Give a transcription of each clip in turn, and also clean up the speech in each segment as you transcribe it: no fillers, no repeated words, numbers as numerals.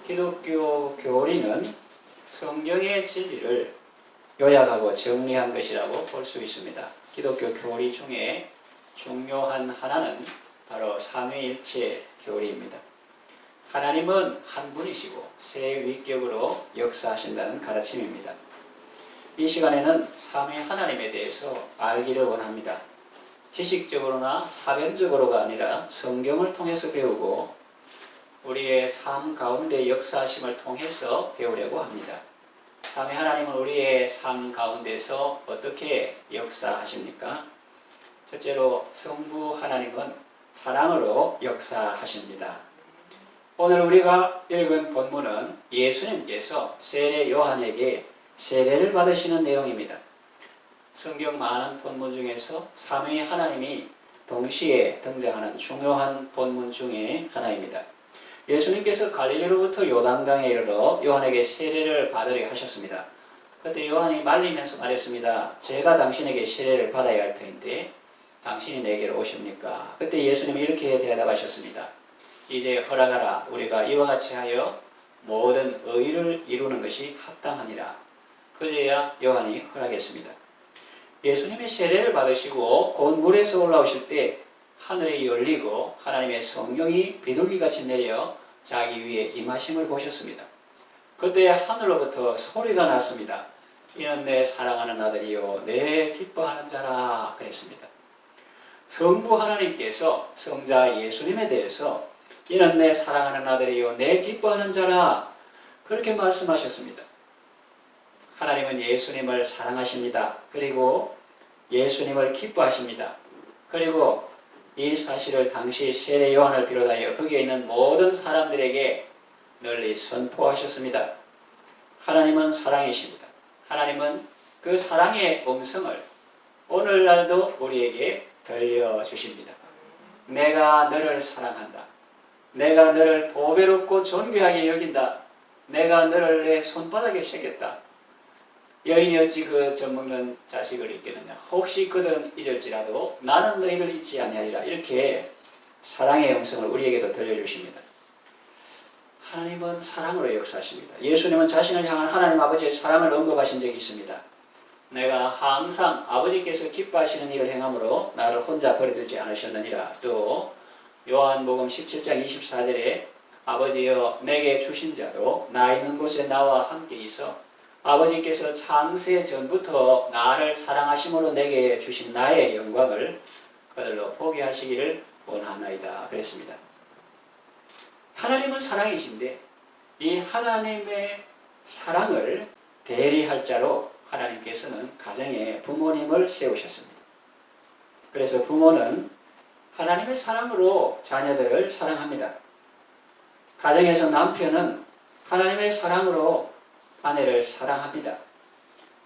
기독교 교리는 성경의 진리를 요약하고 정리한 것이라고 볼 수 있습니다. 기독교 교리 중에 중요한 하나는 바로 삼위일체 교리입니다. 하나님은 한 분이시고 세 위격으로 역사하신다는 가르침입니다. 이 시간에는 삼위 하나님에 대해서 알기를 원합니다. 지식적으로나 사변적으로가 아니라 성경을 통해서 배우고 우리의 삶 가운데 역사하심을 통해서 배우려고 합니다. 삼위 하나님은 우리의 삶 가운데서 어떻게 역사하십니까? 첫째로 성부 하나님은 사랑으로 역사하십니다. 오늘 우리가 읽은 본문은 예수님께서 세례 요한에게 세례를 받으시는 내용입니다. 성경 많은 본문 중에서 삼위 하나님이 동시에 등장하는 중요한 본문 중에 하나입니다. 예수님께서 갈릴리로부터 요단강에 이르러 요한에게 세례를 받으려 하셨습니다. 그때 요한이 말리면서 말했습니다. 제가 당신에게 세례를 받아야 할 터인데 당신이 내게로 오십니까? 그때 예수님이 이렇게 대답하셨습니다. 이제 허락하라. 우리가 이와 같이 하여 모든 의를 이루는 것이 합당하니라. 그제야 요한이 허락했습니다. 예수님이 세례를 받으시고 곧 물에서 올라오실 때 하늘이 열리고 하나님의 성령이 비둘기같이 내려 자기 위에 임하심을 보셨습니다. 그때 하늘로부터 소리가 났습니다. 이는 내 사랑하는 아들이요 내 기뻐하는 자라 그랬습니다. 성부 하나님께서 성자 예수님에 대해서 이는 내 사랑하는 아들이요 내 기뻐하는 자라 그렇게 말씀하셨습니다. 하나님은 예수님을 사랑하십니다. 그리고 예수님을 기뻐하십니다. 그리고 이 사실을 당시 세례 요한을 비롯하여 거기에 있는 모든 사람들에게 널리 선포하셨습니다. 하나님은 사랑이십니다. 하나님은 그 사랑의 음성을 오늘날도 우리에게 들려주십니다. 내가 너를 사랑한다. 내가 너를 보배롭고 존귀하게 여긴다. 내가 너를 내 손바닥에 새겼다. 여인이 어찌 그 젖먹는 자식을 잊겠느냐. 혹시 그들은 잊을지라도 나는 너희를 잊지 아니하리라. 이렇게 사랑의 음성을 우리에게도 들려주십니다. 하나님은 사랑으로 역사하십니다. 예수님은 자신을 향한 하나님 아버지의 사랑을 언급하신 적이 있습니다. 내가 항상 아버지께서 기뻐하시는 일을 행함으로 나를 혼자 버려두지 않으셨느니라. 또 요한복음 17장 24절에 아버지여 내게 주신 자도 나 있는 곳에 나와 함께 있어 아버지께서 창세 전부터 나를 사랑하심으로 내게 주신 나의 영광을 그들로 보게 하시기를 원하나이다 그랬습니다. 하나님은 사랑이신데 이 하나님의 사랑을 대리할 자로 하나님께서는 가정에 부모님을 세우셨습니다. 그래서 부모는 하나님의 사랑으로 자녀들을 사랑합니다. 가정에서 남편은 하나님의 사랑으로 아내를 사랑합니다.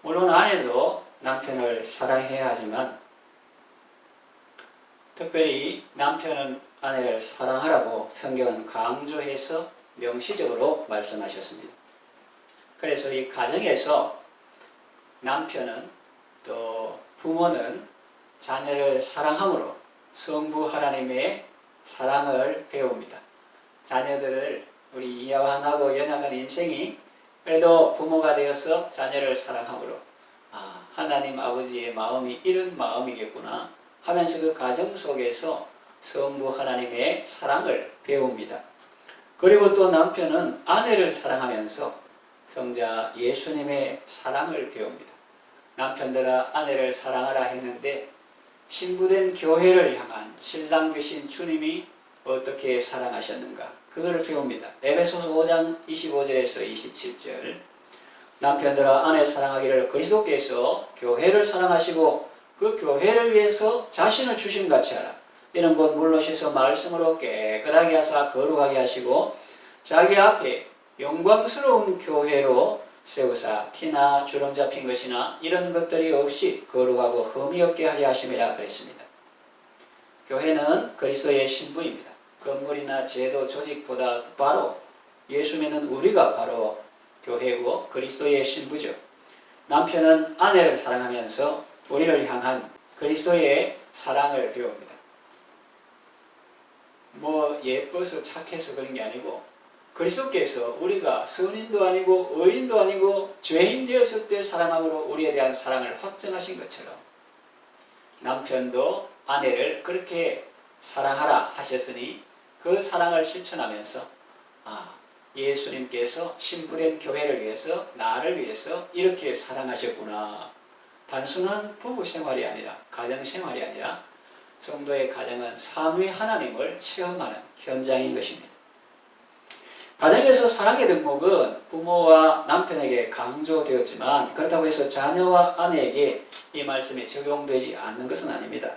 물론 아내도 남편을 사랑해야 하지만 특별히 남편은 아내를 사랑하라고 성경은 강조해서 명시적으로 말씀하셨습니다. 그래서 이 가정에서 남편은 또 부모는 자녀를 사랑함으로 성부 하나님의 사랑을 배웁니다. 자녀들을 우리 이완하고 연약한 인생이 그래도 부모가 되어서 자녀를 사랑함으로 하나님 아버지의 마음이 이런 마음이겠구나 하면서 그 가정 속에서 성부 하나님의 사랑을 배웁니다. 그리고 또 남편은 아내를 사랑하면서 성자 예수님의 사랑을 배웁니다. 남편들아 아내를 사랑하라 했는데 신부된 교회를 향한 신랑 되신 주님이 어떻게 사랑하셨는가 그거를 배웁니다. 에베소서 5장 25절에서 27절 남편들아 아내 사랑하기를 그리스도께서 교회를 사랑하시고 그 교회를 위해서 자신을 주심같이 하라. 이는 곧 물러셔서 말씀으로 깨끗하게 하사 거룩하게 하시고 자기 앞에 영광스러운 교회로 세우사 티나 주름 잡힌 것이나 이런 것들이 없이 거룩하고 흠이 없게 하려 하심이라 그랬습니다. 교회는 그리스도의 신부입니다. 건물이나 제도 조직보다 바로 예수 믿는 우리가 바로 교회고 그리스도의 신부죠. 남편은 아내를 사랑하면서 우리를 향한 그리스도의 사랑을 배웁니다. 뭐 예뻐서 착해서 그런 게 아니고 그리스도께서 우리가 선인도 아니고 의인도 아니고 죄인 되었을 때 사랑함으로 우리에 대한 사랑을 확증하신 것처럼 남편도 아내를 그렇게 사랑하라 하셨으니 그 사랑을 실천하면서 예수님께서 신부된 교회를 위해서 나를 위해서 이렇게 사랑하셨구나. 단순한 부부 생활이 아니라 가정 생활이 아니라 성도의 가정은 삼위 하나님을 체험하는 현장인 것입니다. 가정에서 사랑의 덕목은 부모와 남편에게 강조되었지만 그렇다고 해서 자녀와 아내에게 이 말씀이 적용되지 않는 것은 아닙니다.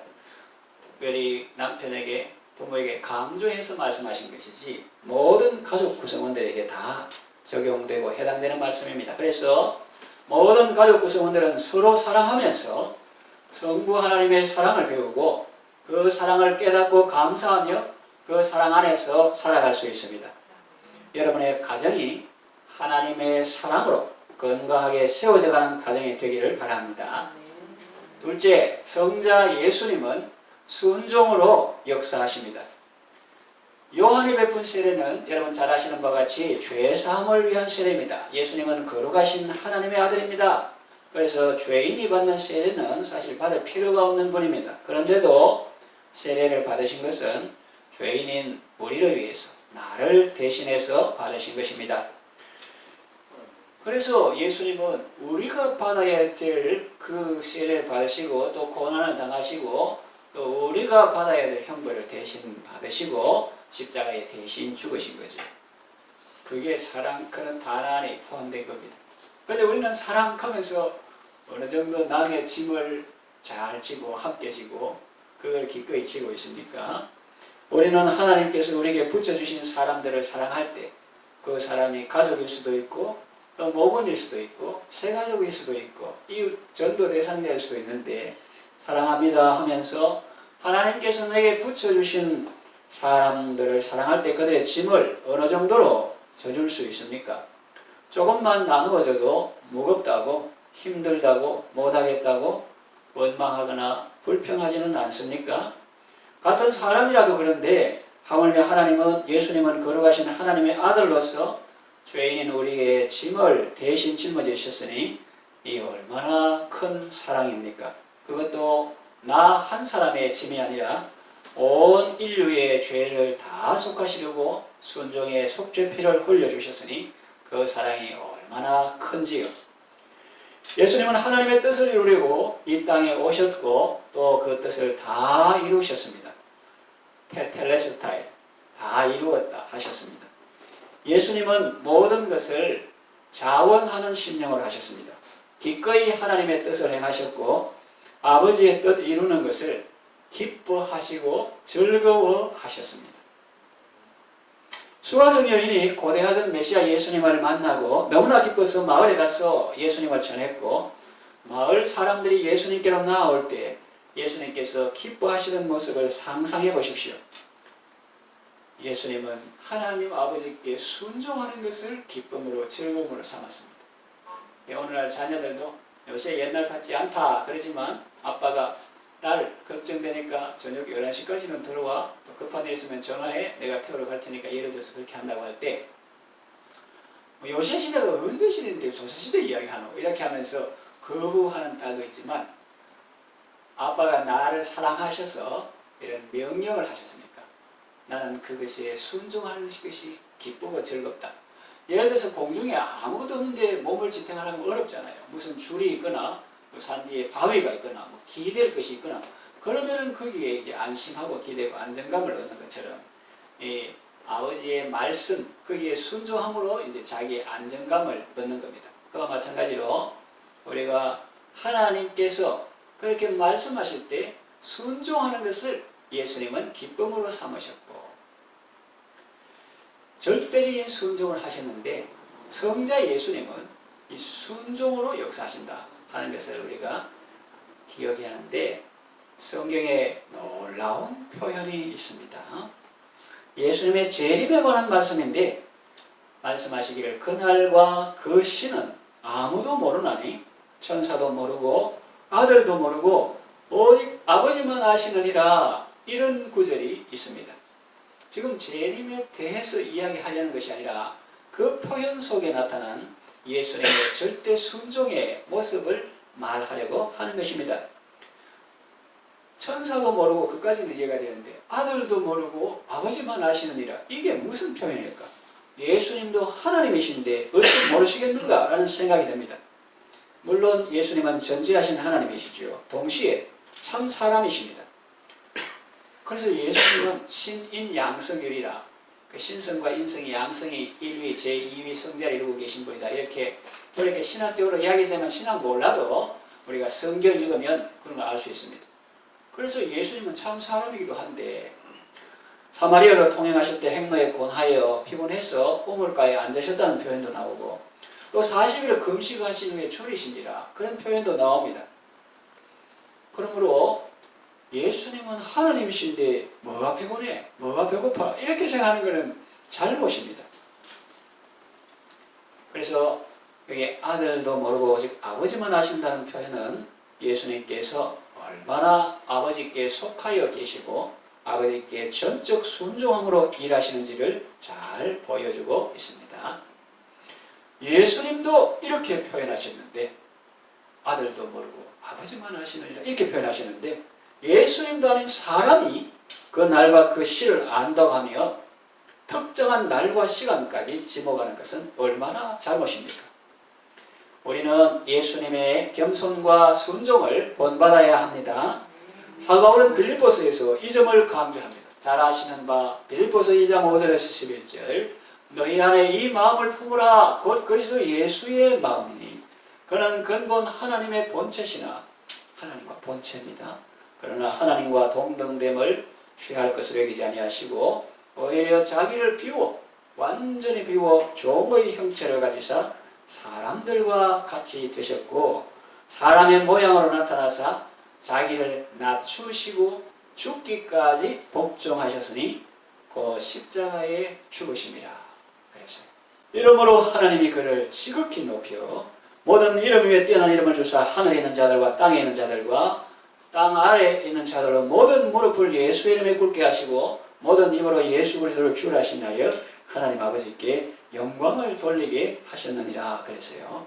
특별히 남편에게 부모에게 강조해서 말씀하신 것이지 모든 가족 구성원들에게 다 적용되고 해당되는 말씀입니다. 그래서 모든 가족 구성원들은 서로 사랑하면서 성부 하나님의 사랑을 배우고 그 사랑을 깨닫고 감사하며 그 사랑 안에서 살아갈 수 있습니다. 여러분의 가정이 하나님의 사랑으로 건강하게 세워져가는 가정이 되기를 바랍니다. 둘째, 성자 예수님은 순종으로 역사하십니다. 요한이 베푼 세례는 여러분 잘 아시는 바와 같이 죄사함을 위한 세례입니다. 예수님은 거룩하신 하나님의 아들입니다. 그래서 죄인이 받는 세례는 사실 받을 필요가 없는 분입니다. 그런데도 세례를 받으신 것은 죄인인 우리를 위해서 나를 대신해서 받으신 것입니다. 그래서 예수님은 우리가 받아야 될 그 세례를 받으시고 또 고난을 당하시고 또 우리가 받아야 될 형벌을 대신 받으시고 십자가에 대신 죽으신 거죠. 그게 사랑 그런 단안에 포함된 겁니다. 그런데 우리는 사랑하면서 어느 정도 남의 짐을 잘 지고 함께 지고 그걸 기꺼이 지고 있습니까? 우리는 하나님께서 우리에게 붙여주신 사람들을 사랑할 때 그 사람이 가족일 수도 있고 또 모본일 수도 있고 새가족일 수도 있고 이웃 전도 대상자일 수도 있는데 사랑합니다 하면서 하나님께서 내게 붙여주신 사람들을 사랑할 때 그들의 짐을 어느 정도로 져줄 수 있습니까? 조금만 나누어져도 무겁다고 힘들다고 못하겠다고 원망하거나 불평하지는 않습니까? 같은 사람이라도 그런데 하물며 하나님은 예수님은 거룩하신 하나님의 아들로서 죄인인 우리의 짐을 대신 짊어지셨으니 이 얼마나 큰 사랑입니까? 그것도 나 한 사람의 짐이 아니라 온 인류의 죄를 다 속하시려고 순종의 속죄피를 흘려주셨으니 그 사랑이 얼마나 큰지요. 예수님은 하나님의 뜻을 이루려고 이 땅에 오셨고 또 그 뜻을 다 이루셨습니다. 텔레스타이 다 이루었다 하셨습니다. 예수님은 모든 것을 자원하는 심령으로 하셨습니다. 기꺼이 하나님의 뜻을 행하셨고 아버지의 뜻 이루는 것을 기뻐하시고 즐거워하셨습니다. 수가성 여인이 고대하던 메시아 예수님을 만나고 너무나 기뻐서 마을에 가서 예수님을 전했고 마을 사람들이 예수님께로 나아올 때 예수님께서 기뻐하시는 모습을 상상해 보십시오. 예수님은 하나님 아버지께 순종하는 것을 기쁨으로 즐거움으로 삼았습니다. 오늘날 자녀들도 요새 옛날 같지 않다 그러지만 아빠가 딸 걱정되니까 저녁 11시까지는 들어와 급한 일 있으면 전화해 내가 태우러 갈 테니까 예를 들어서 그렇게 한다고 할 때 요새 시대가 언제 시대인데 조선시대 이야기하노 이렇게 하면서 거부하는 딸도 있지만 아빠가 나를 사랑하셔서 이런 명령을 하셨으니까 나는 그것에 순종하는 것이 기쁘고 즐겁다. 예를 들어서 공중에 아무것도 없는데 몸을 지탱하는 건 어렵잖아요. 무슨 줄이 있거나 산 뒤에 바위가 있거나 뭐 기댈 것이 있거나 그러면은 거기에 이제 안심하고 기대고 안정감을 얻는 것처럼 이 아버지의 말씀 거기에 순종함으로 이제 자기의 안정감을 얻는 겁니다. 그와 마찬가지로 우리가 하나님께서 그렇게 말씀하실 때 순종하는 것을 예수님은 기쁨으로 삼으셨고 절대적인 순종을 하셨는데 성자 예수님은 이 순종으로 역사하신다 하는 것을 우리가 기억해야 하는데 성경에 놀라운 표현이 있습니다. 예수님의 재림에 관한 말씀인데 말씀하시기를 그날과 그 시는 아무도 모르나니 천사도 모르고 아들도 모르고 오직 아버지만 아시느니라 이런 구절이 있습니다. 지금 재림에 대해서 이야기하려는 것이 아니라 그 표현 속에 나타난 예수님의 절대 순종의 모습을 말하려고 하는 것입니다. 천사도 모르고 그까지는 이해가 되는데 아들도 모르고 아버지만 아시느니라. 이게 무슨 표현일까? 예수님도 하나님이신데 어찌 모르시겠는가? 라는 생각이 듭니다. 물론 예수님은 전지하신 하나님이시죠. 동시에 참 사람이십니다. 그래서 예수님은 신인양성이라 그 신성과 인성이 양성이 1위, 제2위 성자를 이루고 계신 분이다. 이렇게 신학적으로 이야기하자면 신학 몰라도 우리가 성경 읽으면 그런 걸 알 수 있습니다. 그래서 예수님은 참 사람이기도 한데 사마리아로 통행하실 때 행로에 곤하여 피곤해서 우물가에 앉으셨다는 표현도 나오고 또 40일을 금식하신 후에 줄이신지라 그런 표현도 나옵니다. 그러므로 예수님은 하나님이신데 뭐가 피곤해? 뭐가 배고파? 이렇게 생각하는 것은 잘못입니다. 그래서 여기 아들도 모르고 오직 아버지만 아신다는 표현은 예수님께서 얼마나 아버지께 속하여 계시고 아버지께 전적 순종함으로 일하시는지를 잘 보여주고 있습니다. 예수님도 이렇게 표현하셨는데 아들도 모르고 아버지만 아시느니라 이렇게 표현하셨는데 예수님도 아닌 사람이 그 날과 그 시를 안다고 하며 특정한 날과 시간까지 지목하는 것은 얼마나 잘못입니까? 우리는 예수님의 겸손과 순종을 본받아야 합니다. 사도 바울은 빌립보서에서 이 점을 강조합니다. 잘 아시는 바 빌립보서 2장 5절에서 11절 너희 안에 이 마음을 품으라 곧 그리스도 예수의 마음이니 그는 근본 하나님의 본체시나 하나님과 본체입니다. 그러나 하나님과 동등됨을 취할 것으로 여기지 아니하시고 오히려 자기를 비워 완전히 비워 종의 형체를 가지사 사람들과 같이 되셨고 사람의 모양으로 나타나사 자기를 낮추시고 죽기까지 복종하셨으니 그 십자가에 죽으심이라 그랬어요. 이러므로 하나님이 그를 지극히 높여 모든 이름 위에 뛰어난 이름을 주사 하늘에 있는 자들과 땅에 있는 자들과 땅 아래에 있는 자들로 모든 무릎을 예수의 이름에 꿇게 하시고 모든 입으로 예수 그리스도를 주라 하시나여 하나님 아버지께 영광을 돌리게 하셨느니라 그랬어요.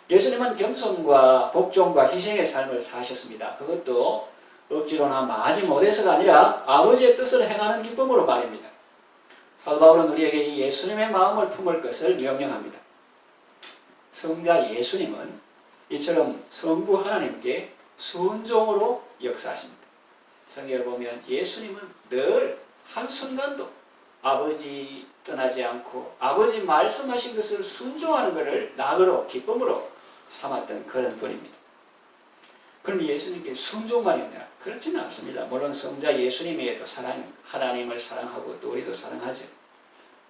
예수님은 겸손과 복종과 희생의 삶을 사셨습니다. 그것도 억지로나 마지 못해서가 아니라 아버지의 뜻을 행하는 기쁨으로 말입니다. 사도 바울은 우리에게 이 예수님의 마음을 품을 것을 명령합니다. 성자 예수님은 이처럼 성부 하나님께 순종으로 역사하십니다. 성경을 보면 예수님은 늘 한순간도 아버지 떠나지 않고 아버지 말씀하신 것을 순종하는 것을 낙으로 기쁨으로 삼았던 그런 분입니다. 그럼 예수님께 순종만 있냐? 그렇지는 않습니다. 물론 성자 예수님에게도 하나님을 사랑하고 또 우리도 사랑하죠.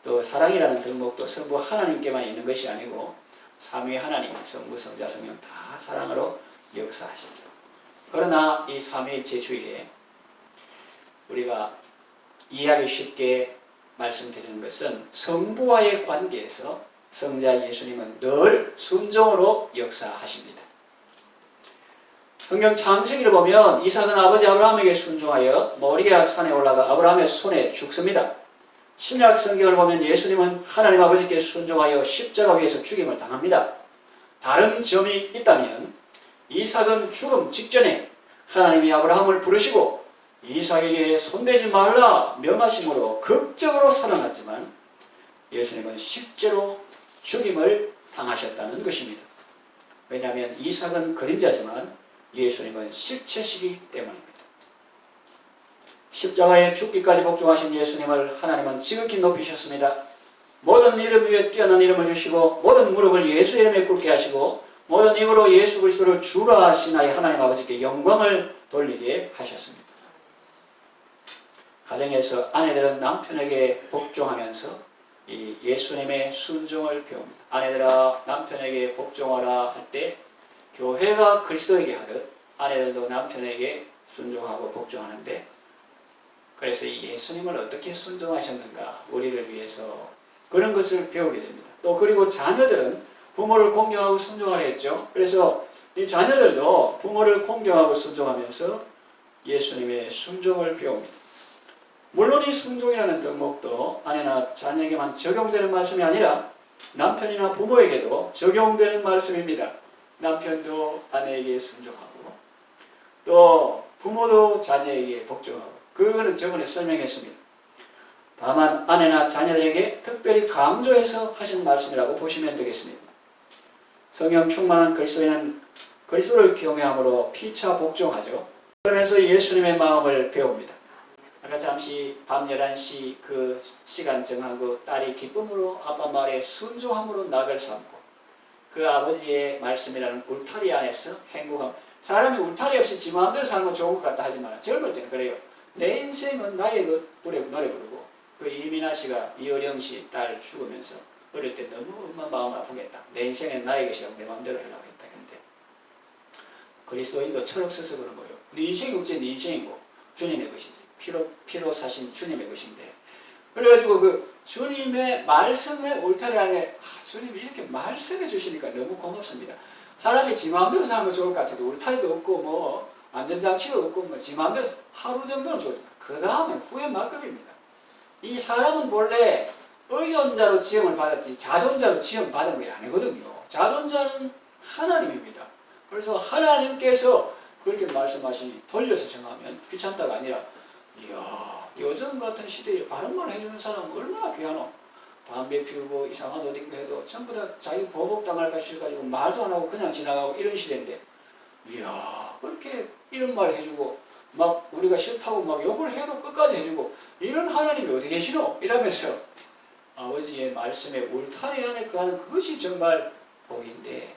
또 사랑이라는 덕목도 성부 하나님께만 있는 것이 아니고 삼위 하나님, 성부, 성자, 성령 다 사랑으로 역사하시죠. 그러나 이 삼위일체 주일에 우리가 이해하기 쉽게 말씀드리는 것은 성부와의 관계에서 성자 예수님은 늘 순종으로 역사하십니다. 성경 창세기를 보면 이삭은 아버지 아브라함에게 순종하여 모리아 산에 올라가 아브라함의 손에 죽습니다. 신약 성경을 보면 예수님은 하나님 아버지께 순종하여 십자가 위에서 죽임을 당합니다. 다른 점이 있다면 이삭은 죽음 직전에 하나님이 아브라함을 부르시고 이삭에게 손대지 말라 명하심으로 극적으로 살아났지만 예수님은 실제로 죽임을 당하셨다는 것입니다. 왜냐하면 이삭은 그림자지만 예수님은 실체시기 때문입니다. 십자가에 죽기까지 복종하신 예수님을 하나님은 지극히 높이셨습니다. 모든 이름 위에 뛰어난 이름을 주시고 모든 무릎을 예수 이름에 꿇게 하시고 모든 입으로 예수 그리스도를 주라 하시나이 하나님 아버지께 영광을 돌리게 하셨습니다. 가정에서 아내들은 남편에게 복종하면서 이 예수님의 순종을 배웁니다. 아내들아 남편에게 복종하라 할 때 교회가 그리스도에게 하듯 아내들도 남편에게 순종하고 복종하는데 그래서 이 예수님을 어떻게 순종하셨는가 우리를 위해서 그런 것을 배우게 됩니다. 또 그리고 자녀들은 부모를 공경하고 순종하라 했죠. 그래서 이 자녀들도 부모를 공경하고 순종하면서 예수님의 순종을 배웁니다. 물론 이 순종이라는 덕목도 아내나 자녀에게만 적용되는 말씀이 아니라 남편이나 부모에게도 적용되는 말씀입니다. 남편도 아내에게 순종하고 또 부모도 자녀에게 복종하고 그거는 저번에 설명했습니다. 다만 아내나 자녀들에게 특별히 강조해서 하신 말씀이라고 보시면 되겠습니다. 성령 충만한 그리스도인은 그리스도를 경외함으로 피차 복종하죠. 그러면서 예수님의 마음을 배웁니다. 아까 잠시 밤 11시 그 시간 정하고 딸이 기쁨으로 아빠 말에 순종함으로 낙을 삼고 그 아버지의 말씀이라는 울타리 안에서 행복함. 사람이 울타리 없이 지 마음대로 살면 좋은 것 같다 하지만 젊을 때는 그래요. 내 인생은 나의 그 노래 부르고 그 이민아 씨가 이어령 씨 딸 죽으면서 어릴 때 너무 엄마 마음 아프겠다. 내 인생은 나의 것이라고 내 마음대로 하려고 했다. 근데 그리스도인도 철학 써서 그런 거예요. 네 인생이 어째 네 인생이고 주님의 것이지. 피로 사신 주님의 것인데. 그래가지고 그 주님의 말씀의 울타리 안에 주님이 이렇게 말씀해 주시니까 너무 고맙습니다. 사람이 지 마음대로 살면 좋을 것 같아도 울타리도 없고 뭐 안전장치도 없고 뭐 지 마음대로 하루 정도는 좋죠. 그 다음에 후회 만급입니다. 이 사람은 본래 의존자로 지음을 받았지 자존자로 지음 받은 게 아니거든요. 자존자는 하나님입니다. 그래서 하나님께서 그렇게 말씀하시니 돌려서 정하면 귀찮다가 아니라 이야 요즘 같은 시대에 바른말 해주는 사람은 얼마나 귀하노. 담배 피우고 이상한 옷 입고 해도 전부 다 자기 보복당할까 싶어가지고 말도 안 하고 그냥 지나가고 이런 시대인데 이야 그렇게 이런 말 해주고 막 우리가 싫다고 막 욕을 해도 끝까지 해주고 이런 하나님이 어디 계시노? 이러면서 아버지의 말씀에 울타리 안에 거하는 그것이 정말 복인데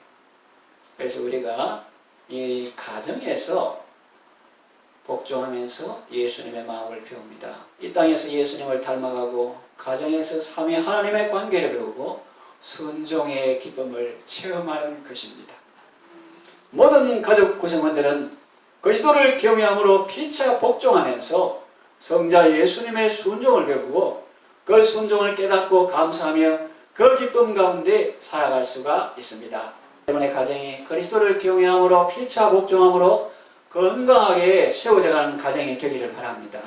그래서 우리가 이 가정에서 복종하면서 예수님의 마음을 배웁니다. 이 땅에서 예수님을 닮아가고 가정에서 삼위 하나님의 관계를 배우고 순종의 기쁨을 체험하는 것입니다. 모든 가족 구성원들은 그리스도를 경외함으로 피차 복종하면서 성자 예수님의 순종을 배우고 그 순종을 깨닫고 감사하며 그 기쁨 가운데 살아갈 수가 있습니다. 여러분의 가정이 그리스도를 경외함으로 피차 복종함으로 건강하게 세워져가는 가정이 되기를 바랍니다.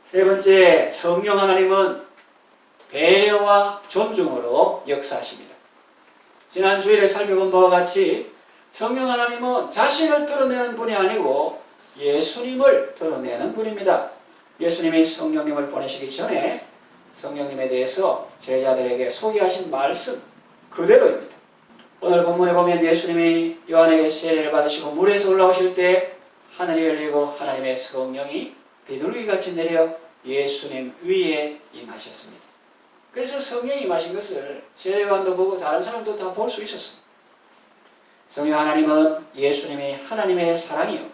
세 번째, 성령 하나님은 배려와 존중으로 역사하십니다. 지난 주일에 살펴본 바와 같이 성령 하나님은 자신을 드러내는 분이 아니고 예수님을 드러내는 분입니다. 예수님이 성령님을 보내시기 전에 성령님에 대해서 제자들에게 소개하신 말씀 그대로입니다. 오늘 본문에 보면 예수님이 요한에게 세례를 받으시고 물에서 올라오실 때 하늘이 열리고 하나님의 성령이 비둘기같이 내려 예수님 위에 임하셨습니다. 그래서 성령이 임하신 것을 세례요한도 보고 다른 사람도 다 볼 수 있었습니다. 성령 하나님은 예수님이 하나님의 사랑이요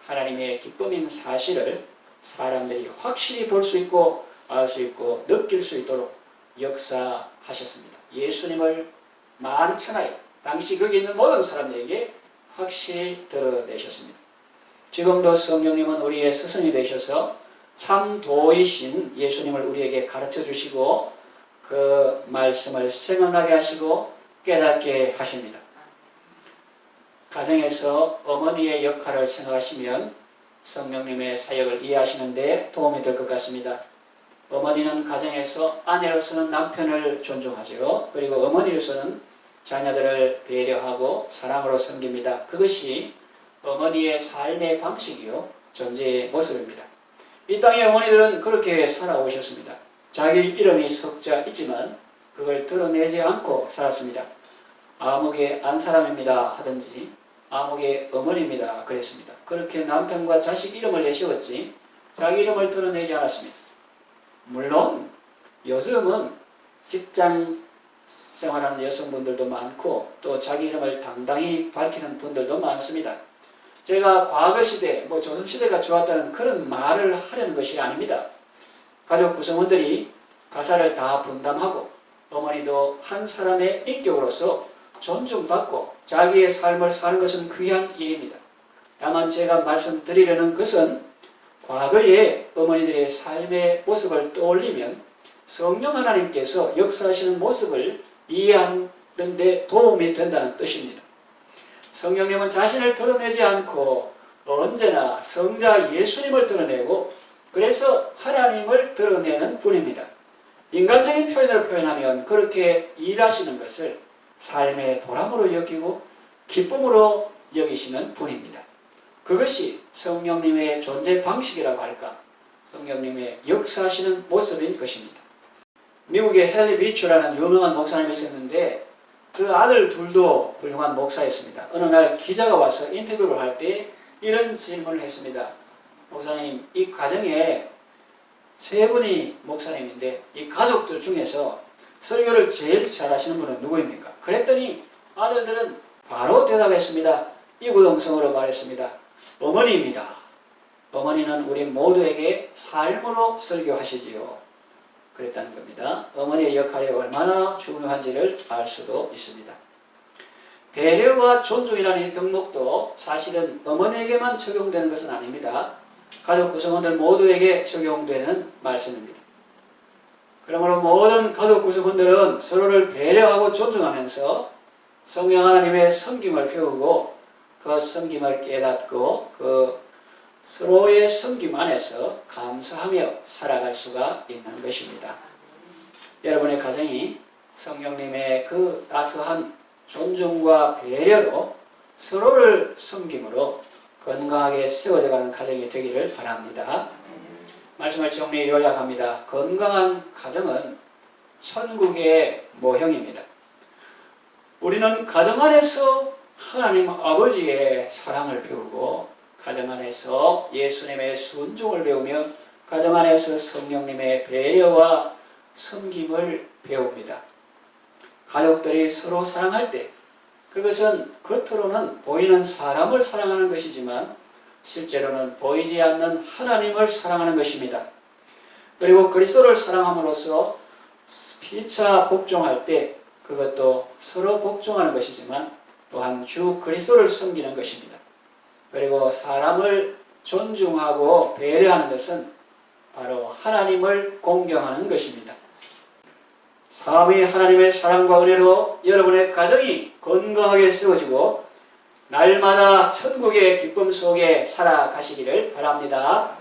하나님의 기쁨인 사실을 사람들이 확실히 볼 수 있고 알 수 있고 느낄 수 있도록 역사하셨습니다. 예수님을 만천하에 당시 거기 있는 모든 사람들에게 확실히 드러내셨습니다. 지금도 성령님은 우리의 스승이 되셔서 참 도이신 예수님을 우리에게 가르쳐 주시고 그 말씀을 생각나게 하시고 깨닫게 하십니다. 가정에서 어머니의 역할을 생각하시면 성령님의 사역을 이해하시는 데 도움이 될 것 같습니다. 어머니는 가정에서 아내로서는 남편을 존중하죠. 그리고 어머니로서는 자녀들을 배려하고 사랑으로 섬깁니다. 그것이 어머니의 삶의 방식이요 존재의 모습입니다. 이 땅의 어머니들은 그렇게 살아오셨습니다. 자기 이름이 석자 있지만 그걸 드러내지 않고 살았습니다. 아무개 안사람입니다 하든지 아무개 어머니입니다 그랬습니다. 그렇게 남편과 자식 이름을 내세웠지 자기 이름을 드러내지 않았습니다. 물론 요즘은 직장 생활하는 여성분들도 많고 또 자기 이름을 당당히 밝히는 분들도 많습니다. 제가 과거 시대, 조선시대가 좋았다는 그런 말을 하려는 것이 아닙니다. 가족 구성원들이 가사를 다 분담하고 어머니도 한 사람의 인격으로서 존중받고 자기의 삶을 사는 것은 귀한 일입니다. 다만 제가 말씀드리려는 것은 과거의 어머니들의 삶의 모습을 떠올리면 성령 하나님께서 역사하시는 모습을 이해하는 데 도움이 된다는 뜻입니다. 성령님은 자신을 드러내지 않고 언제나 성자 예수님을 드러내고 그래서 하나님을 드러내는 분입니다. 인간적인 표현을 표현하면 그렇게 일하시는 것을 삶의 보람으로 여기고 기쁨으로 여기시는 분입니다. 그것이 성령님의 존재 방식이라고 할까? 성령님의 역사하시는 모습인 것입니다. 미국의 헨리 비추라는 유명한 목사님이 있었는데 그 아들 둘도 훌륭한 목사였습니다. 어느 날 기자가 와서 인터뷰를 할 때 이런 질문을 했습니다. 목사님, 이 가정에 세 분이 목사님인데 이 가족들 중에서 설교를 제일 잘하시는 분은 누구입니까? 그랬더니 아들들은 바로 대답했습니다. 이구동성으로 말했습니다. 어머니입니다. 어머니는 우리 모두에게 삶으로 설교하시지요. 그랬다는 겁니다. 어머니의 역할이 얼마나 중요한지를 알 수도 있습니다. 배려와 존중이라는 이 덕목도 사실은 어머니에게만 적용되는 것은 아닙니다. 가족 구성원들 모두에게 적용되는 말씀입니다. 그러므로 모든 가족 구성원들은 서로를 배려하고 존중하면서 성령 하나님의 섬김을 배우고 그 섬김을 깨닫고 그 서로의 섬김 안에서 감사하며 살아갈 수가 있는 것입니다. 여러분의 가정이 성령님의 그 따스한 존중과 배려로 서로를 섬김으로 건강하게 세워져가는 가정이 되기를 바랍니다. 말씀을 정리 요약합니다. 건강한 가정은 천국의 모형입니다. 우리는 가정 안에서 하나님 아버지의 사랑을 배우고 가정 안에서 예수님의 순종을 배우며 가정 안에서 성령님의 배려와 섬김을 배웁니다. 가족들이 서로 사랑할 때 그것은 겉으로는 보이는 사람을 사랑하는 것이지만 실제로는 보이지 않는 하나님을 사랑하는 것입니다. 그리고 그리스도를 사랑함으로써 피차 복종할 때 그것도 서로 복종하는 것이지만 또한 주 그리스도를 섬기는 것입니다. 그리고 사람을 존중하고 배려하는 것은 바로 하나님을 공경하는 것입니다. 삼위 하나님의 사랑과 은혜로 여러분의 가정이 건강하게 세워지고 날마다 천국의 기쁨 속에 살아가시기를 바랍니다.